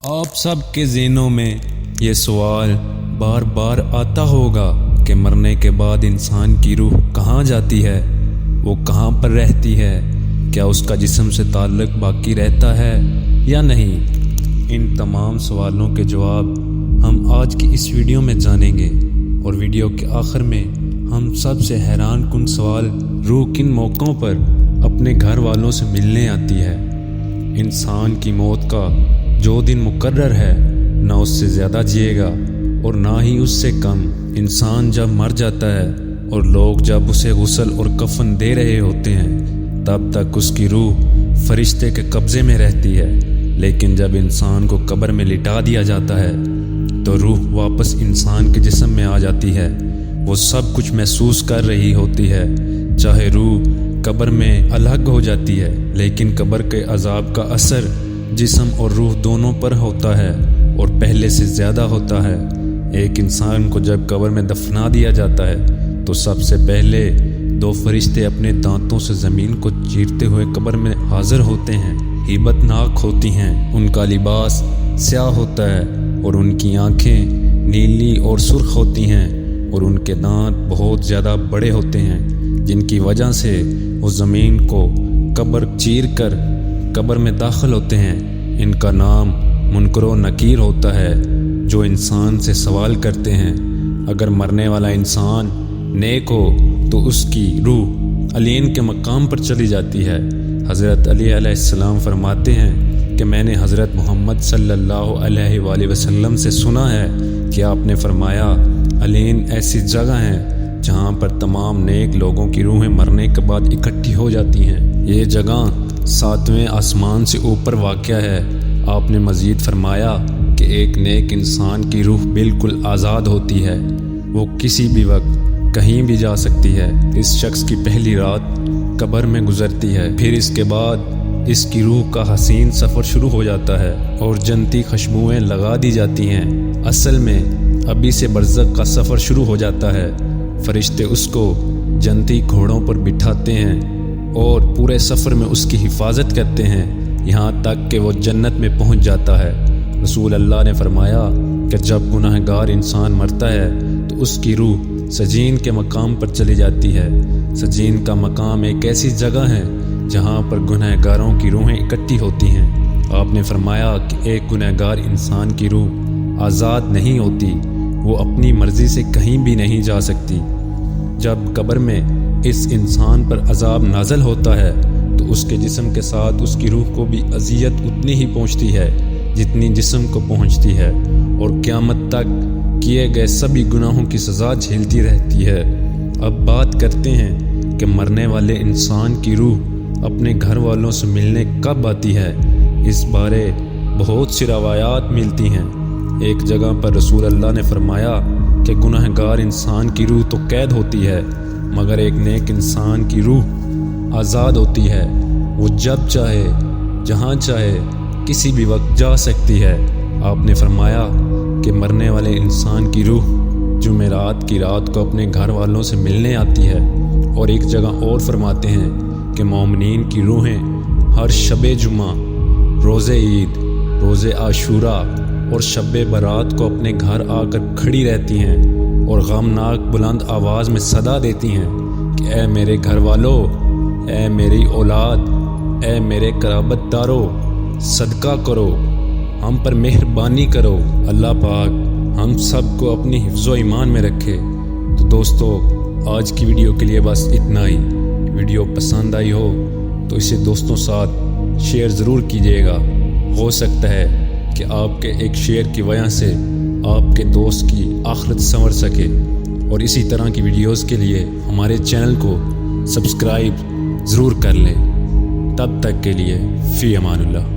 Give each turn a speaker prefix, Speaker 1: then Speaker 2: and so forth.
Speaker 1: آپ سب کے ذہنوں میں یہ سوال بار بار آتا ہوگا کہ مرنے کے بعد انسان کی روح کہاں جاتی ہے، وہ کہاں پر رہتی ہے، کیا اس کا جسم سے تعلق باقی رہتا ہے یا نہیں؟ ان تمام سوالوں کے جواب ہم آج کی اس ویڈیو میں جانیں گے، اور ویڈیو کے آخر میں ہم سب سے حیران کن سوال، روح کن موقعوں پر اپنے گھر والوں سے ملنے آتی ہے؟ انسان کی موت کا جو دن مقرر ہے، نہ اس سے زیادہ جیے گا اور نہ ہی اس سے کم۔ انسان جب مر جاتا ہے اور لوگ جب اسے غسل اور کفن دے رہے ہوتے ہیں، تب تک اس کی روح فرشتے کے قبضے میں رہتی ہے، لیکن جب انسان کو قبر میں لٹا دیا جاتا ہے تو روح واپس انسان کے جسم میں آ جاتی ہے۔ وہ سب کچھ محسوس کر رہی ہوتی ہے، چاہے روح قبر میں الگ ہو جاتی ہے، لیکن قبر کے عذاب کا اثر جسم اور روح دونوں پر ہوتا ہے اور پہلے سے زیادہ ہوتا ہے۔ ایک انسان کو جب قبر میں دفنا دیا جاتا ہے تو سب سے پہلے دو فرشتے اپنے دانتوں سے زمین کو چیرتے ہوئے قبر میں حاضر ہوتے ہیں۔ ہیبت ناک ہوتی ہیں، ان کا لباس سیاہ ہوتا ہے اور ان کی آنکھیں نیلی اور سرخ ہوتی ہیں، اور ان کے دانت بہت زیادہ بڑے ہوتے ہیں، جن کی وجہ سے وہ زمین کو قبر چیر کر قبر میں داخل ہوتے ہیں۔ ان کا نام منکر و نکیر ہوتا ہے، جو انسان سے سوال کرتے ہیں۔ اگر مرنے والا انسان نیک ہو تو اس کی روح علین کے مقام پر چلی جاتی ہے۔ حضرت علی علیہ السلام فرماتے ہیں کہ میں نے حضرت محمد صلی اللہ علیہ وآلہ وسلم سے سنا ہے کہ آپ نے فرمایا، علین ایسی جگہ ہے جہاں پر تمام نیک لوگوں کی روحیں مرنے کے بعد اکٹھی ہو جاتی ہیں۔ یہ جگہ 7ویں آسمان سے اوپر واقع ہے۔ آپ نے مزید فرمایا کہ ایک نیک انسان کی روح بالکل آزاد ہوتی ہے، وہ کسی بھی وقت کہیں بھی جا سکتی ہے۔ اس شخص کی پہلی رات قبر میں گزرتی ہے، پھر اس کے بعد اس کی روح کا حسین سفر شروع ہو جاتا ہے اور جنتی خوشبوئیں لگا دی جاتی ہیں۔ اصل میں ابھی سے برزخ کا سفر شروع ہو جاتا ہے۔ فرشتے اس کو جنتی گھوڑوں پر بٹھاتے ہیں اور پورے سفر میں اس کی حفاظت کرتے ہیں، یہاں تک کہ وہ جنت میں پہنچ جاتا ہے۔ رسول اللہ نے فرمایا کہ جب گناہ گار انسان مرتا ہے تو اس کی روح سجین کے مقام پر چلی جاتی ہے۔ سجین کا مقام ایک ایسی جگہ ہے جہاں پر گناہ گاروں کی روحیں اکٹھی ہوتی ہیں۔ آپ نے فرمایا کہ ایک گناہ گار انسان کی روح آزاد نہیں ہوتی، وہ اپنی مرضی سے کہیں بھی نہیں جا سکتی۔ جب قبر میں اس انسان پر عذاب نازل ہوتا ہے تو اس کے جسم کے ساتھ اس کی روح کو بھی اذیت اتنی ہی پہنچتی ہے جتنی جسم کو پہنچتی ہے، اور قیامت تک کیے گئے سبھی گناہوں کی سزا جھیلتی رہتی ہے۔ اب بات کرتے ہیں کہ مرنے والے انسان کی روح اپنے گھر والوں سے ملنے کب آتی ہے۔ اس بارے بہت سی روایات ملتی ہیں۔ ایک جگہ پر رسول اللہ نے فرمایا کہ گناہ گار انسان کی روح تو قید ہوتی ہے، مگر ایک نیک انسان کی روح آزاد ہوتی ہے، وہ جب چاہے جہاں چاہے کسی بھی وقت جا سکتی ہے۔ آپ نے فرمایا کہ مرنے والے انسان کی روح جمعرات کی رات کو اپنے گھر والوں سے ملنے آتی ہے، اور ایک جگہ اور فرماتے ہیں کہ مومنین کی روحیں ہر شب جمعہ، روز عید، روز عاشوراء اور شب برات کو اپنے گھر آ کر کھڑی رہتی ہیں اور غمناک بلند آواز میں صدا دیتی ہیں کہ اے میرے گھر والو، اے میری اولاد، اے میرے قرابت دارو، صدقہ کرو، ہم پر مہربانی کرو۔ اللہ پاک ہم سب کو اپنی حفظ و ایمان میں رکھے۔ تو دوستو، آج کی ویڈیو کے لیے بس اتنا ہی۔ ویڈیو پسند آئی ہو تو اسے دوستوں ساتھ شیئر ضرور کیجیے گا۔ ہو سکتا ہے کہ آپ کے ایک شیئر کی وجہ سے آپ کے دوست کی آخرت سنور سکے، اور اسی طرح کی ویڈیوز کے لیے ہمارے چینل کو سبسکرائب ضرور کر لیں۔ تب تک کے لیے فی امان اللہ۔